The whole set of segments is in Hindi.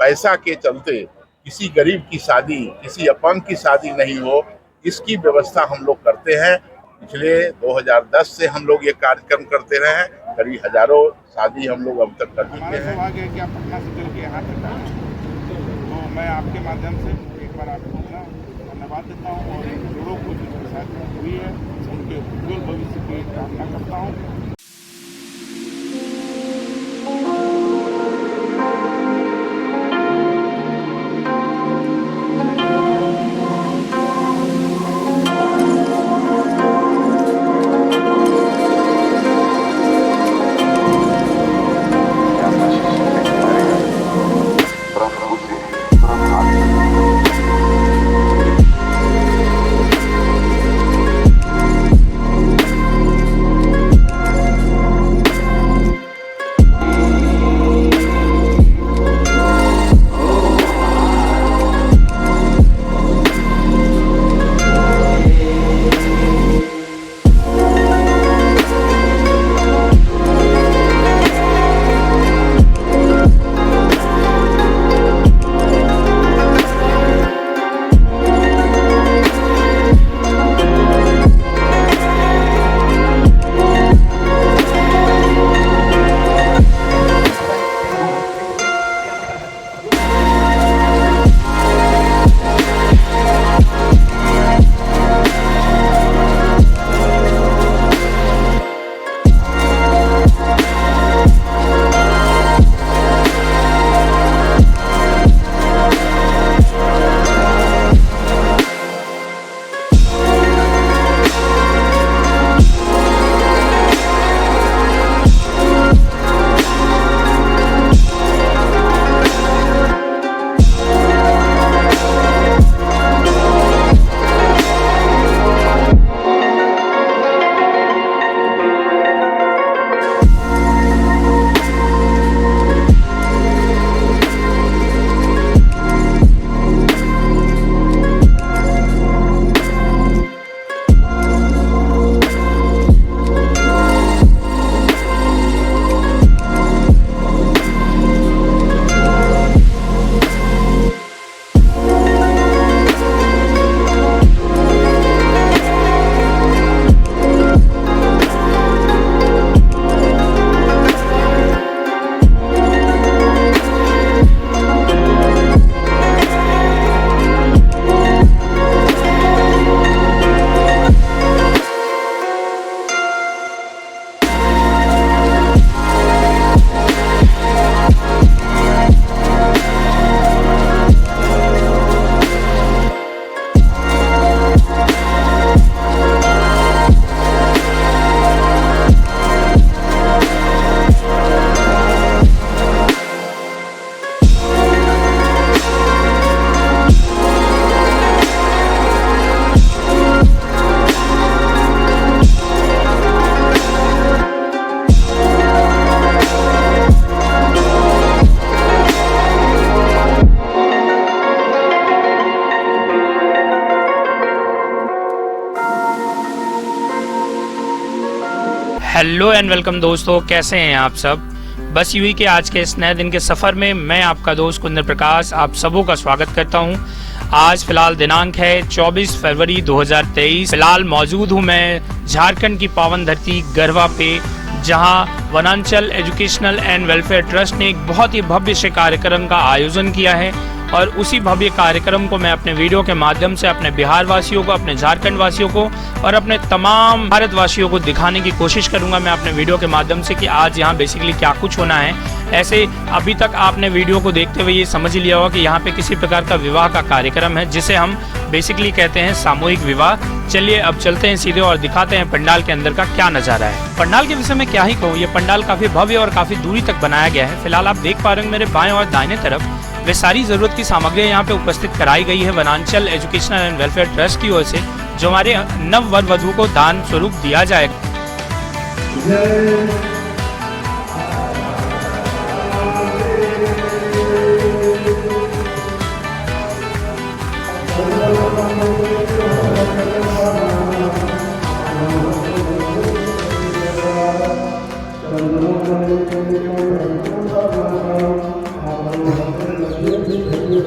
पैसा के चलते किसी गरीब की शादी, किसी अपंग की शादी नहीं हो, इसकी व्यवस्था हम लोग करते हैं। पिछले 2010 से हम लोग ये कार्यक्रम करते रहे हैं। करीब हजारों शादी हम लोग अब तक कर चुके हैं। हमारा सौभाग्य है कि आप पटना से चल के यहाँ तक आए, तो मैं आपके माध्यम से एक बार आपको अपना धन्यवाद देता हूँ और इन लोगों को जिनके साथ हुई है उनके उज्ज्वल भविष्य की कामना करता हूँ। हेलो एंड वेलकम दोस्तों, कैसे हैं आप सब। बस यूं ही कि आज के इस नए दिन के सफ़र में मैं आपका दोस्त कुंदन प्रकाश आप सबों का स्वागत करता हूं। आज फिलहाल दिनांक है 24 फरवरी 2023। फिलहाल मौजूद हूं मैं झारखंड की पावन धरती गरवा पे, जहां वनांचल एजुकेशनल एंड वेलफेयर ट्रस्ट ने एक बहुत ही भव्य से कार्यक्रम का आयोजन किया है और उसी भव्य कार्यक्रम को मैं अपने वीडियो के माध्यम से अपने बिहार वासियों को, अपने झारखंड वासियों को और अपने तमाम भारत वासियों को दिखाने की कोशिश करूंगा मैं अपने वीडियो के माध्यम से कि आज यहाँ बेसिकली क्या कुछ होना है। ऐसे अभी तक आपने वीडियो को देखते हुए ये समझ लिया होगा कि यहाँ पे किसी प्रकार का विवाह का कार्यक्रम है, जिसे हम बेसिकली कहते हैं सामूहिक विवाह। चलिए अब चलते हैं सीधे और दिखाते हैं पंडाल के अंदर का क्या नज़ारा है। पंडाल के विषय में क्या ही कहूँ, ये पंडाल काफ़ी भव्य और काफ़ी दूरी तक बनाया गया है। फिलहाल आप देख पा रहे हैं मेरे बाएं और दाहिने तरफ वे सारी ज़रूरत की सामग्रियाँ यहाँ पे उपस्थित कराई गई है वनांचल एजुकेशनल एंड वेलफेयर ट्रस्ट की ओर से, जो हमारे नव वर वधु को दान स्वरूप दिया जाएगा। तो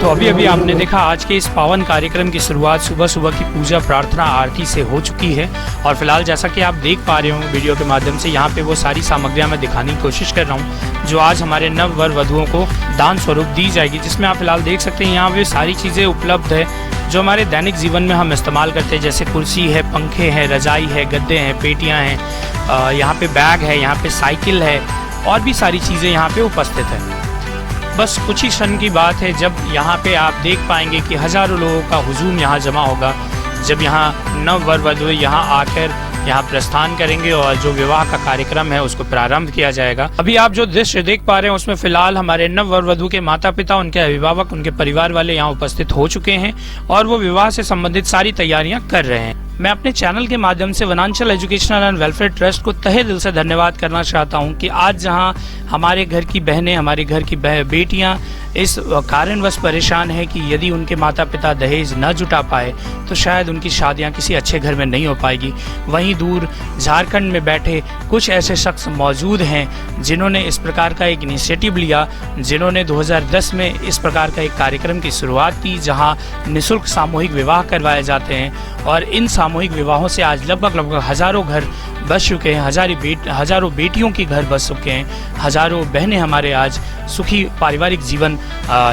अभी आपने देखा आज के इस पावन कार्यक्रम की शुरुआत सुबह सुबह की पूजा प्रार्थना आरती से हो चुकी है। और फिलहाल जैसा कि आप देख पा रहे हो वीडियो के माध्यम से, यहाँ पे वो सारी सामग्रियाँ मैं दिखाने की कोशिश कर रहा हूँ जो आज हमारे नव वर वधुओं को दान स्वरूप दी जाएगी, जिसमें आप फिलहाल देख सकते हैं यहाँ पे सारी चीज़ें उपलब्ध है जो हमारे दैनिक जीवन में हम इस्तेमाल करते हैं, जैसे कुर्सी है, पंखे हैं, रजाई है, गद्दे हैं, पेटियाँ हैं, यहाँ पे बैग है, यहाँ पे साइकिल है और भी सारी चीज़ें यहाँ पे उपस्थित है। बस कुछ ही क्षण की बात है जब यहाँ पे आप देख पाएंगे कि हज़ारों लोगों का हुजूम यहाँ जमा होगा, जब यहाँ नव वर वधु यहाँ आकर यहाँ प्रस्थान करेंगे और जो विवाह का कार्यक्रम है उसको प्रारंभ किया जाएगा। अभी आप जो दृश्य देख पा रहे हैं उसमें फिलहाल हमारे नव वर वधु के माता पिता, उनके अभिभावक, उनके परिवार वाले यहाँ उपस्थित हो चुके हैं और वो विवाह से संबंधित सारी तैयारियां कर रहे हैं। मैं अपने चैनल के माध्यम से वनांचल एजुकेशनल एंड वेलफेयर ट्रस्ट को तहे दिल से धन्यवाद करना चाहता हूं कि आज जहां हमारे घर की बहनें, हमारे घर की बेटियां इस कारणवश परेशान है कि यदि उनके माता पिता दहेज न जुटा पाए तो शायद उनकी शादियां किसी अच्छे घर में नहीं हो पाएगी। वहीं दूर झारखंड में बैठे कुछ ऐसे शख्स मौजूद हैं जिन्होंने इस प्रकार का एक इनिशिएटिव लिया, जिन्होंने 2010 में इस प्रकार का एक कार्यक्रम की शुरुआत की जहां निःशुल्क सामूहिक विवाह करवाए जाते हैं और इन सामूहिक विवाहों से आज लगभग हज़ारों घर बस चुके हैं, हज़ारों बेटियों की घर बस चुके हैं, हज़ारों बहनें हमारे आज सुखी पारिवारिक जीवन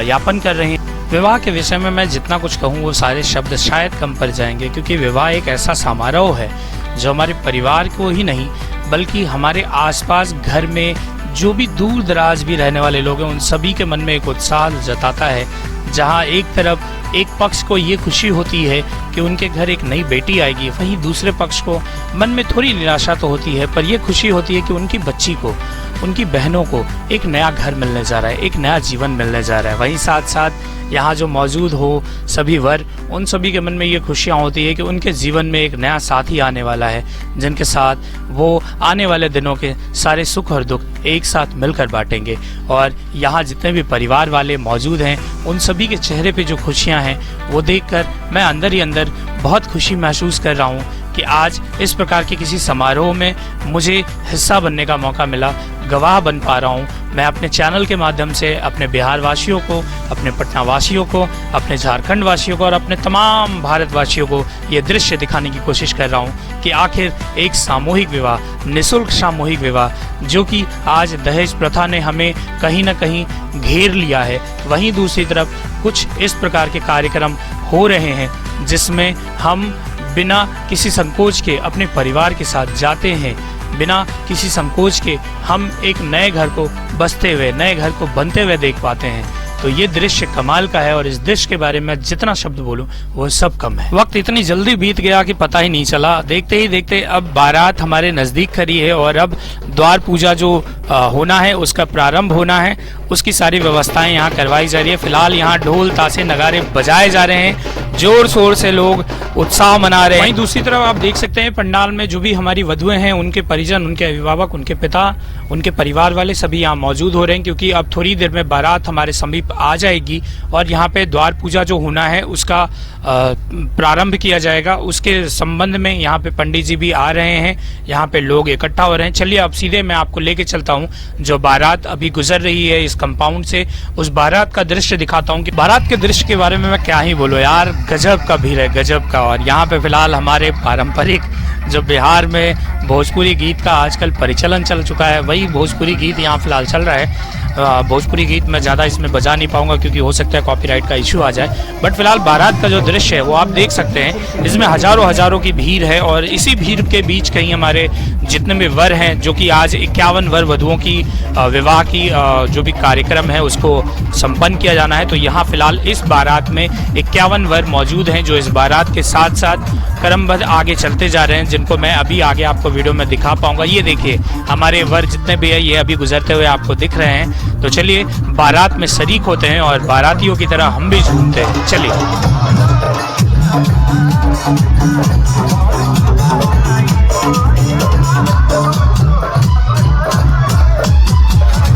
यापन कर रहे हैं। विवाह के विषय में मैं जितना कुछ कहूँ वो सारे शब्द शायद कम पड़ जाएंगे, क्योंकि विवाह एक ऐसा समारोह है जो हमारे परिवार को ही नहीं बल्कि हमारे आसपास घर में जो भी दूर दराज भी रहने वाले लोग हैं उन सभी के मन में एक उत्साह जताता है। जहाँ एक तरफ एक पक्ष को ये खुशी होती है कि उनके घर एक नई बेटी आएगी, वहीं दूसरे पक्ष को मन में थोड़ी निराशा तो होती है, पर यह खुशी होती है कि उनकी बच्ची को, उनकी बहनों को एक नया घर मिलने जा रहा है, एक नया जीवन मिलने जा रहा है। वहीं साथ साथ यहाँ जो मौजूद हो सभी वर, उन सभी के मन में ये खुशियाँ होती है कि उनके जीवन में एक नया साथी आने वाला है, जिनके साथ वो आने वाले दिनों के सारे सुख और दुख एक साथ मिलकर बांटेंगे। और यहाँ जितने भी परिवार वाले मौजूद हैं उन सभी के चेहरे पे जो खुशियाँ हैं वो देखकर मैं अंदर ही अंदर बहुत खुशी महसूस कर रहा हूँ कि आज इस प्रकार के किसी समारोह में मुझे हिस्सा बनने का मौका मिला, गवाह बन पा रहा हूँ। मैं अपने चैनल के माध्यम से अपने बिहार वासियों को, अपने पटना वासियों को, अपने झारखंड वासियों को और अपने तमाम भारतवासियों को ये दृश्य दिखाने की कोशिश कर रहा हूँ कि आखिर एक सामूहिक विवाह, निःशुल्क सामूहिक विवाह, जो कि आज दहेज प्रथा ने हमें कहीं ना कहीं घेर लिया है, वहीं दूसरी तरफ कुछ इस प्रकार के कार्यक्रम हो रहे हैं जिसमें हम बिना किसी संकोच के अपने परिवार के साथ जाते हैं, बिना किसी संकोच के हम एक नए घर को बसते हुए, नए घर को बनते हुए देख पाते हैं। तो ये दृश्य कमाल का है और इस दृश्य के बारे में जितना शब्द बोलूं वो सब कम है। वक्त इतनी जल्दी बीत गया कि पता ही नहीं चला। देखते ही देखते अब बारात हमारे नज़दीक खड़ी है और अब द्वार पूजा जो होना है उसका प्रारंभ होना है, उसकी सारी व्यवस्थाएं यहाँ करवाई जा रही है। फिलहाल यहाँ ढोल ताशे नगारे बजाए जा रहे हैं, जोर शोर से लोग उत्साह मना रहे हैं। वहीं दूसरी तरफ आप देख सकते हैं पंडाल में जो भी हमारी वधुएं हैं, उनके परिजन, उनके अभिभावक, उनके पिता, उनके परिवार वाले सभी यहाँ मौजूद हो रहे हैं, क्योंकि अब थोड़ी देर में बारात हमारे समीप आ जाएगी और यहाँ पे द्वार पूजा जो होना है उसका प्रारंभ किया जाएगा। उसके संबंध में यहाँ पे पंडित जी भी आ रहे हैं, यहाँ पे लोग इकट्ठा हो रहे हैं। चलिए अब सीधे मैं आपको लेके चलता हूँ जो बारात अभी गुजर रही है इस कंपाउंड से, उस बारात का दृश्य दिखाता हूँ कि बारात के दृश्य के बारे में मैं क्या ही बोलूँ यार, गजब का भीड़ है, गजब का। और यहाँ पे फिलहाल हमारे पारंपरिक जो बिहार में भोजपुरी गीत का आजकल परिचलन चल चुका है, वही भोजपुरी गीत यहाँ फिलहाल चल रहा है। भोजपुरी गीत मैं ज़्यादा इसमें बजा नहीं पाऊंगा क्योंकि हो सकता है कॉपीराइट का इशू आ जाए, बट फिलहाल बारात का जो दृश्य है वो आप देख सकते हैं। इसमें हज़ारों की भीड़ है और इसी भीड़ के बीच कहीं हमारे जितने भी वर हैं, जो कि आज 51 वर वधुओं की विवाह की जो भी कार्यक्रम है उसको संपन्न किया जाना है। तो यहाँ फिलहाल इस बारात में 51 वर मौजूद हैं जो इस बारात के साथ साथ क्रमबद्ध आगे चलते जा रहे हैं, जिनको मैं अभी आगे आपको वीडियो में दिखा पाऊंगा। ये देखिए हमारे वर जितने भी है ये अभी गुजरते हुए आपको दिख रहे हैं। तो चलिए बारात में शरीक होते हैं और बारातियों की तरह हम भी झूमते हैं। चलिए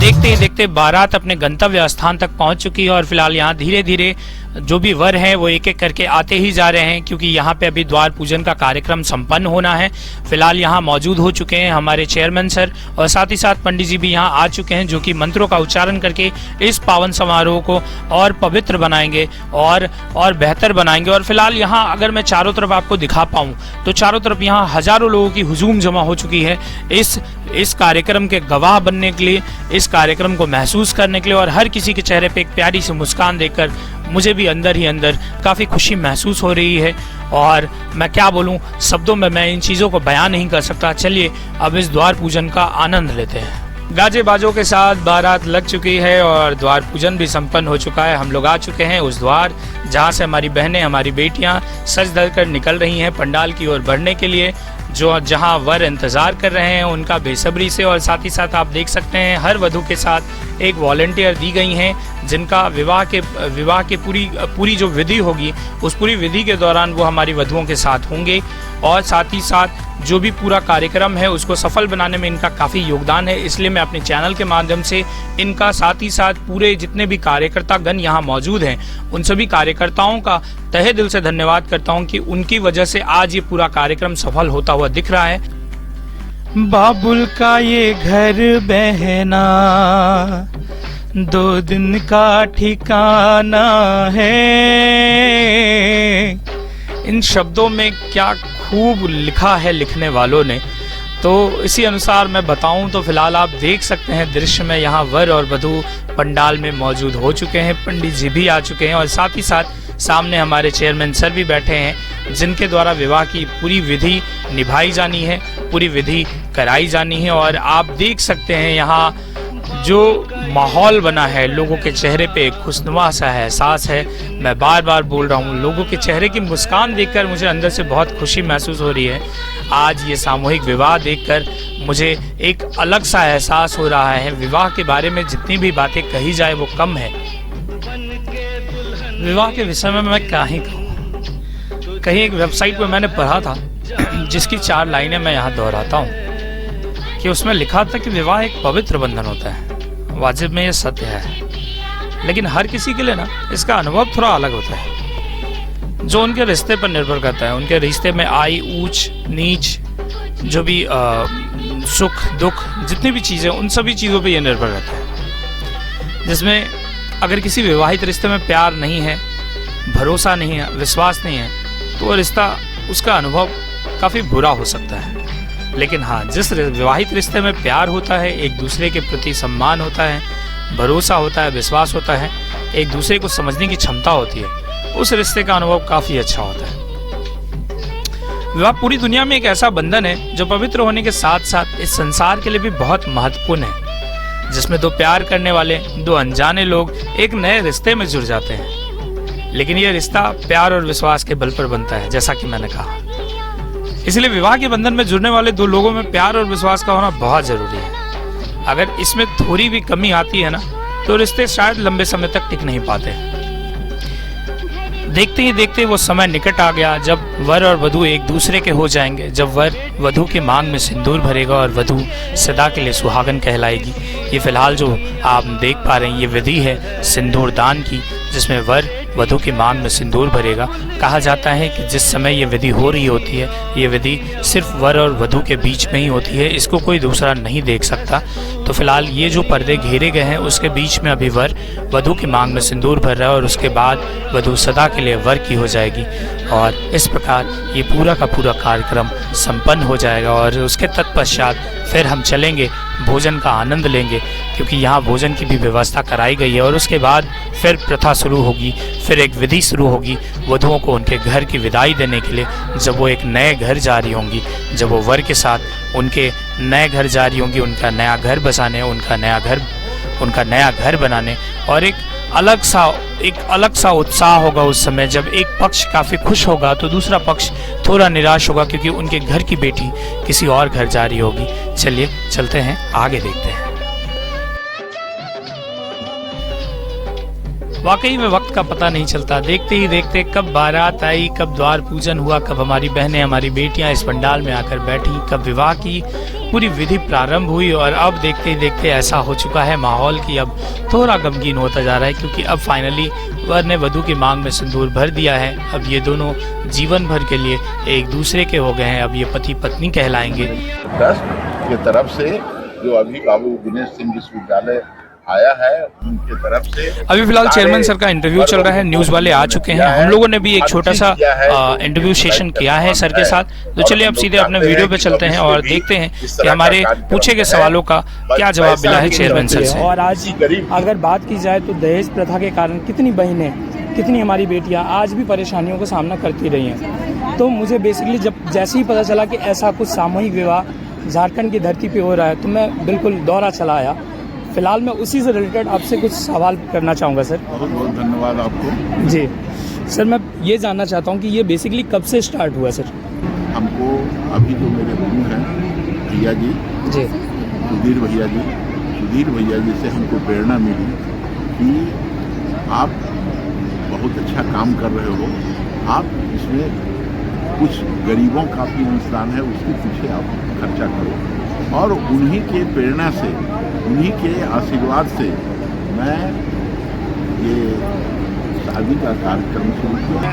देखते ही देखते बारात अपने गंतव्य स्थान तक पहुंच चुकी है और फिलहाल यहाँ धीरे धीरे जो भी वर हैं वो एक एक करके आते ही जा रहे हैं, क्योंकि यहाँ पे अभी द्वार पूजन का कार्यक्रम संपन्न होना है। फिलहाल यहाँ मौजूद हो चुके हैं हमारे चेयरमैन सर और साथ ही साथ पंडित जी भी यहाँ आ चुके हैं, जो कि मंत्रों का उच्चारण करके इस पावन समारोह को और पवित्र बनाएंगे और बेहतर बनाएंगे। और फिलहाल यहाँ अगर मैं चारों तरफ आपको दिखा पाऊँ तो चारों तरफ यहाँ हजारों लोगों की हुजूम जमा हो चुकी है इस कार्यक्रम के गवाह बनने के लिए, इस कार्यक्रम को महसूस करने के लिए। और हर किसी के चेहरे पे एक प्यारी सी मुस्कान देखकर मुझे भी अंदर ही अंदर काफ़ी खुशी महसूस हो रही है। और मैं क्या बोलूं, शब्दों में मैं इन चीज़ों को बयान नहीं कर सकता। चलिए अब इस द्वार पूजन का आनंद लेते हैं। गाजे बाजों के साथ बारात लग चुकी है और द्वार पूजन भी संपन्न हो चुका है। हम लोग आ चुके हैं उस द्वार जहां से हमारी बहनें, हमारी बेटियां सज धज कर निकल रही हैं पंडाल की ओर बढ़ने के लिए, जो जहां वर इंतजार कर रहे हैं उनका बेसब्री से। और साथ ही साथ आप देख सकते हैं हर वधू के साथ एक वॉलंटियर दी गई हैं, जिनका विवाह के पूरी जो विधि होगी उस पूरी विधि के दौरान वो हमारी वधुओं के साथ होंगे। और साथ ही साथ जो भी पूरा कार्यक्रम है उसको सफल बनाने में इनका काफ़ी योगदान है, इसलिए मैं अपने चैनल के माध्यम से इनका, साथ ही साथ पूरे जितने भी कार्यकर्ता गण यहाँ मौजूद हैं उन सभी कार्यकर्ताओं का तहे दिल से धन्यवाद करता हूँ कि उनकी वजह से आज ये पूरा कार्यक्रम सफल होता हुआ दिख रहा है। बाबुल का ये घर बहना 2 दिन का ठिकाना है। इन शब्दों में क्या खूब लिखा है लिखने वालों ने, तो इसी अनुसार मैं बताऊं तो फिलहाल आप देख सकते हैं दृश्य में यहाँ वर और वधू पंडाल में मौजूद हो चुके हैं, पंडित जी भी आ चुके हैं और साथ ही साथ सामने हमारे चेयरमैन सर भी बैठे हैं, जिनके द्वारा विवाह की पूरी विधि निभाई जानी है, पूरी विधि कराई जानी है। और आप देख सकते हैं यहाँ जो माहौल बना है, लोगों के चेहरे पे एक खुशनुमा सा एहसास है। मैं बार बार बोल रहा हूँ, लोगों के चेहरे की मुस्कान देखकर मुझे अंदर से बहुत खुशी महसूस हो रही है। आज ये सामूहिक विवाह देखकर मुझे एक अलग सा एहसास हो रहा है। विवाह के बारे में जितनी भी बातें कही जाए वो कम है। विवाह के विषय में मैं क्या ही कहूँ। कहीं एक वेबसाइट पर मैंने पढ़ा था, जिसकी 4 लाइनें मैं यहाँ दोहराता हूँ, कि उसमें लिखा था कि विवाह एक पवित्र बंधन होता है। वाजिब में ये सत्य है, लेकिन हर किसी के लिए ना इसका अनुभव थोड़ा अलग होता है, जो उनके रिश्ते पर निर्भर करता है। उनके रिश्ते में आई ऊंच नीच, जो भी सुख दुख, जितनी भी चीज़ें, उन सभी चीज़ों पे ये निर्भर रहता है। जिसमें अगर किसी विवाहित रिश्ते में प्यार नहीं है, भरोसा नहीं है, विश्वास नहीं है, तो वो रिश्ता, उसका अनुभव काफ़ी बुरा हो सकता है। लेकिन हाँ, जिस विवाहित रिश्ते में प्यार होता है, एक दूसरे के प्रति सम्मान होता है, भरोसा होता है, विश्वास होता है, एक दूसरे को समझने की क्षमता होती है, उस रिश्ते का अनुभव काफ़ी अच्छा होता है। विवाह पूरी दुनिया में एक ऐसा बंधन है जो पवित्र होने के साथ साथ इस संसार के लिए भी बहुत महत्वपूर्ण है, जिसमें 2 प्यार करने वाले, 2 अनजाने लोग एक नए रिश्ते में जुड़ जाते हैं। लेकिन यह रिश्ता प्यार और विश्वास के बल पर बनता है, जैसा कि मैंने कहा। इसलिए विवाह के बंधन में जुड़ने वाले 2 लोगों में प्यार और विश्वास का होना बहुत जरूरी है। अगर इसमें थोड़ी भी कमी आती है ना, तो रिश्ते शायद लंबे समय तक टिक नहीं पाते। देखते ही देखते वो समय निकट आ गया जब वर और वधू एक दूसरे के हो जाएंगे, जब वर वधू के मांग में सिंदूर भरेगा और वधू सदा के लिए सुहागन कहलाएगी। ये फिलहाल जो आप देख पा रहे हैं ये विधि है सिंदूर दान की, जिसमें वर वधू की मांग में सिंदूर भरेगा। कहा जाता है कि जिस समय ये विधि हो रही होती है, ये विधि सिर्फ वर और वधू के बीच में ही होती है, इसको कोई दूसरा नहीं देख सकता। तो फिलहाल ये जो पर्दे घेरे गए हैं उसके बीच में अभी वर वधू की मांग में सिंदूर भर रहा है और उसके बाद वधू सदा के लिए वर की हो जाएगी। और इस प्रकार ये पूरा का पूरा कार्यक्रम संपन्न हो जाएगा और उसके तत्पश्चात फिर हम चलेंगे, भोजन का आनंद लेंगे, क्योंकि यहाँ भोजन की भी व्यवस्था कराई गई है। और उसके बाद फिर प्रथा शुरू होगी, फिर एक विधि शुरू होगी वधुओं को उनके घर की विदाई देने के लिए। जब वो एक नए घर जा रही होंगी, जब वो वर के साथ उनके नए घर जा रही होंगी, उनका नया घर बसाने, उनका नया घर बनाने, और एक अलग सा उत्साह होगा उस समय जब एक पक्ष काफ़ी खुश होगा तो दूसरा पक्ष थोड़ा निराश होगा, क्योंकि उनके घर की बेटी किसी और घर जा रही होगी। चलिए चलते हैं, आगे देखते हैं। वाकई में वक्त का पता नहीं चलता, देखते ही देखते कब बारात आई, कब द्वार पूजन हुआ, कब हमारी बहनें, हमारी बेटियां इस पंडाल में आकर बैठी, कब विवाह की पूरी विधि प्रारंभ हुई और अब देखते ही देखते ऐसा हो चुका है माहौल कि अब थोड़ा गमगीन होता जा रहा है, क्योंकि अब फाइनली वर ने वधू की मांग में सिंदूर भर दिया है। अब ये दोनों जीवन भर के लिए एक दूसरे के हो गए हैं। अब ये पति पत्नी कहलाएंगे। ट्रस्ट की तरफ से जो अभी बाबू दिनेश सिंह विश्वविद्यालय आया है उनके तरफ से अभी फिलहाल चेयरमैन सर का इंटरव्यू चल रहा है, न्यूज वाले आ चुके हैं। हम लोगों ने भी एक छोटा सा इंटरव्यू सेशन किया है सर के साथ। तो चलिए अब सीधे अपने वीडियो पे चलते हैं और देखते हैं कि हमारे पूछे गए सवालों का क्या जवाब मिला है चेयरमैन सर से। और आज अगर बात की जाए तो दहेज प्रथा के कारण कितनी बहनें, कितनी हमारी बेटियां आज भी परेशानियों का सामना करती रही हैं। तो मुझे बेसिकली जब जैसे ही पता चला कि ऐसा कुछ सामूहिक विवाह झारखंड की धरती पे हो रहा है तो मैं बिल्कुल दौड़ा चला आया। फिलहाल मैं उसी से रिलेटेड आपसे कुछ सवाल करना चाहूँगा सर। बहुत बहुत धन्यवाद आपको। जी सर, मैं ये जानना चाहता हूँ कि ये बेसिकली कब से स्टार्ट हुआ सर? हमको अभी जो मेरे गुरु हैं भैया जी, सुधीर भैया जी से हमको प्रेरणा मिली कि आप बहुत अच्छा काम कर रहे हो, आप इसमें कुछ गरीबों का भी अनुदान है उसके पीछे आप खर्चा करो। और उन्हीं के प्रेरणा से, उन्हीं के आशीर्वाद से मैं ये शादी का कार्यक्रम शुरू किया।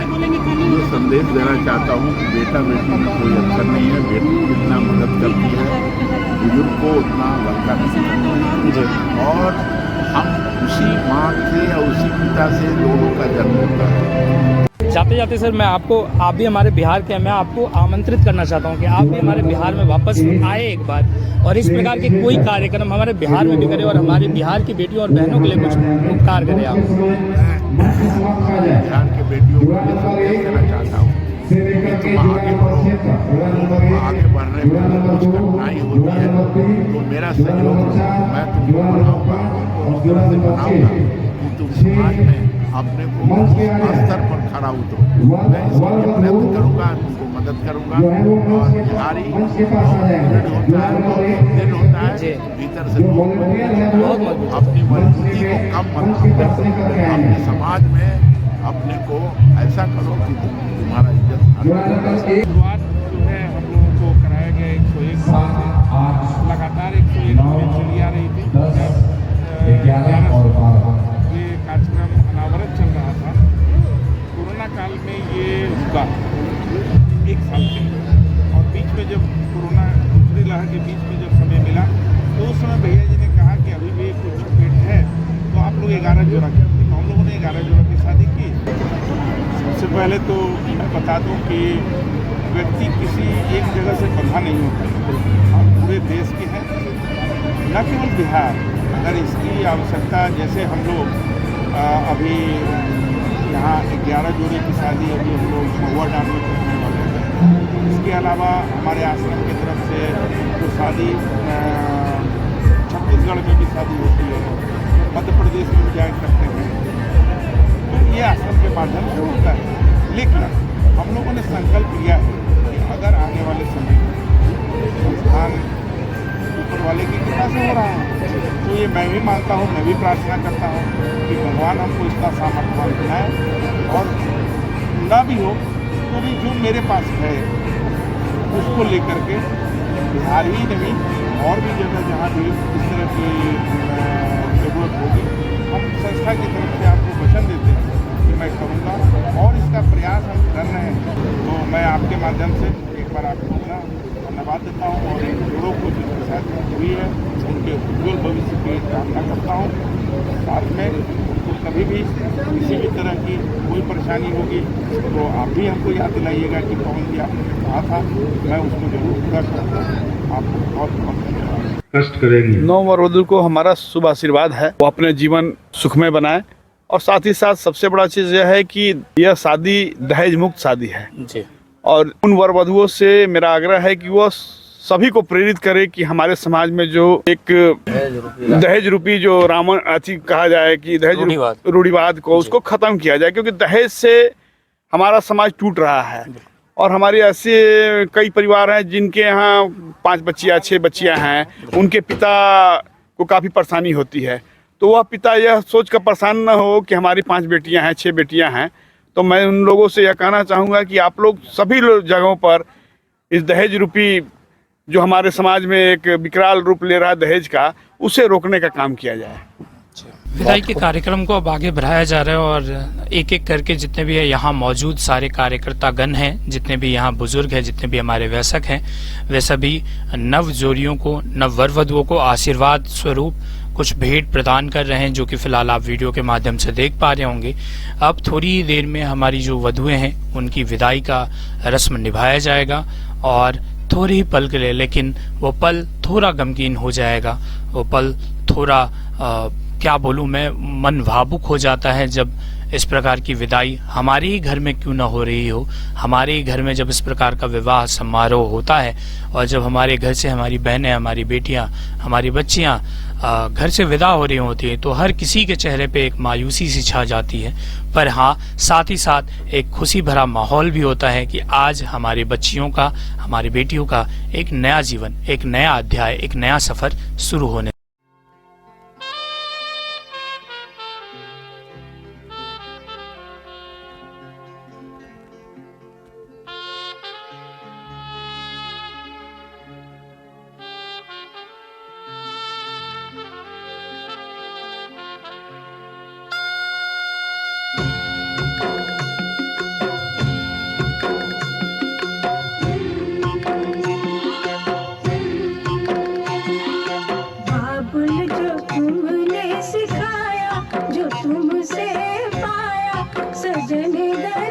ये संदेश देना चाहता हूँ कि बेटा बेटी में कोई अंतर नहीं है। बेटी जितना मदद करती है बुजुर्ग को उतना लड़का नहीं करता है। और हम उसी माँ से या उसी पिता से दोनों का जन्म होता है। जाते जाते सर मैं आपको, आप भी हमारे बिहार के हैं, मैं आपको आमंत्रित करना चाहता हूं कि आप भी हमारे बिहार में वापस आए एक बार और इस प्रकार के कोई कार्यक्रम हमारे बिहार में भी करें और हमारे बिहार की बेटियों और बहनों के लिए कुछ उपकार करें। आप बिहार के बेटियों को ये संदेश देना चाहता हूँ कि तुम आगे बढ़ो। आगे बढ़ने में कुछ कठिनाई होती है तो मेरा सहयोग मैं तुमको बनाऊँगा, उस तरह से बनाऊँगा कि तुम समाज में अपने को स्तर पर खड़ा उतरो। मैं इसके लिए प्रयत्न करूँगा, तुमको मदद करूँगा। और बिहारी दृढ़ होता है, भीतर से अपनी मजबूती को कम मत करो। अपने समाज में अपने को ऐसा करो कि तुम्हारा इज्जत। शुरुआत जो है हम लोगों को कराया गया 101 साल से लगातार 101 में चली आ रही थी। ये कार्यक्रम अनावरत चल रहा था। कोरोना काल में ये रुका 1 साल के लिए और बीच में जब कोरोना दूसरी लहर के बीच में जब समय मिला तो उस समय भैया जी ने कहा कि अभी भी कुछ पेट है तो आप लोग 11 जोड़ा करते। तो हम लोगों ने 11 जोड़ा की शादी की। सबसे पहले तो मैं बता दूं कि व्यक्ति किसी एक जगह से बंधा नहीं होता। हम पूरे देश के हैं, न केवल बिहार। अगर इसकी आवश्यकता, जैसे हम लोग अभी यहाँ 11 जोड़े की शादी अभी हम लोग महुआ डाल में करने वाले हैं। इसके अलावा हमारे आश्रम की तरफ से जो शादी छत्तीसगढ़ में भी शादी होती है, मध्य प्रदेश में भी ज्वाइन करते हैं, तो ये आश्रम के माध्यम से होता है। लेकिन हम लोगों ने संकल्प लिया है कि अगर आने वाले समय में संस्थान ऊपर वाले की कृपा से हो रहा है तो ये मैं भी मानता हूँ, मैं भी प्रार्थना करता हूँ कि भगवान हमको इतना सामर्थ्यवान बनाए और ना भी हो तो भी जो मेरे पास है उसको लेकर के बिहार ही नहीं और भी जगह जहाँ भी इस तरह की जरूरत होगी हम संस्था की तरफ से आपको वचन देते हैं कि मैं करूँगा और इसका प्रयास हम कर रहे हैं। तो मैं आपके माध्यम से एक बार आपको धन्यवाद देता हूँ और इन जोड़ों को जिनके साथ हुई है उनके उज्ज्वल भविष्य की कामना करता हूँ। साथ में उनको कभी भी किसी भी तरह की कोई परेशानी होगी तो आप भी हमको याद दिलाइएगा कि पवन जी आपने कहा था, मैं उसको जरूर पूरा करूँगा। आपको बहुत बहुत धन्यवाद। कष्ट करेंगे। नववधू को हमारा शुभ आशीर्वाद है, वो अपने जीवन सुखमय बनाए और साथ ही साथ सबसे बड़ा चीज़ यह है कि यह शादी दहेज मुक्त शादी है जी। और उन वर वधुओं से मेरा आग्रह है कि वो सभी को प्रेरित करे कि हमारे समाज में जो एक दहेज रूपी जो रावण अति कहा जाए कि दहेज रूढ़िवाद को उसको खत्म किया जाए, क्योंकि दहेज से हमारा समाज टूट रहा है। और हमारे ऐसे कई परिवार हैं जिनके यहाँ 5 बच्चियाँ 6 बच्चियाँ हैं, उनके पिता को काफ़ी परेशानी होती है। तो वह पिता यह सोच कर परेशान न हो कि हमारी 5 बेटियाँ हैं 6 बेटियाँ हैं। तो मैं उन लोगों से यह कहना चाहूँगा कि आप लोग सभी जगहों पर इस दहेज रूपी जो हमारे समाज में एक विकराल रूप ले रहा है दहेज का, उसे रोकने का काम किया जाए। विदाई के कार्यक्रम को अब आगे बढ़ाया जा रहा है और एक एक करके जितने भी यहाँ मौजूद सारे कार्यकर्ता गण हैं, जितने भी यहाँ बुजुर्ग हैं, जितने भी हमारे वयस्क हैं, वे सभी नव जोड़ियों को, नव वर वधुओं को आशीर्वाद स्वरूप कुछ भेंट प्रदान कर रहे हैं, जो कि फिलहाल आप वीडियो के माध्यम से देख पा रहे होंगे। अब थोड़ी ही देर में हमारी जो वधुएं हैं उनकी विदाई का रस्म निभाया जाएगा और थोड़े ही पल के लिए, लेकिन वो पल थोड़ा गमगीन हो जाएगा। वो पल थोड़ा क्या बोलूं मैं, मन भावुक हो जाता है जब इस प्रकार की विदाई हमारे ही घर में क्यों ना हो रही हो। हमारे ही घर में जब इस प्रकार का विवाह समारोह होता है और जब हमारे घर से हमारी बहनें, हमारी बेटियां, हमारी बच्चियां घर से विदा हो रही होती हैं, तो हर किसी के चेहरे पे एक मायूसी सी छा जाती है। पर हाँ, साथ ही साथ एक खुशी भरा माहौल भी होता है कि आज हमारी बच्चियों का, हमारी बेटियों का एक नया जीवन, एक नया अध्याय, एक नया सफर शुरू होने। तुमसे पाया सजन दर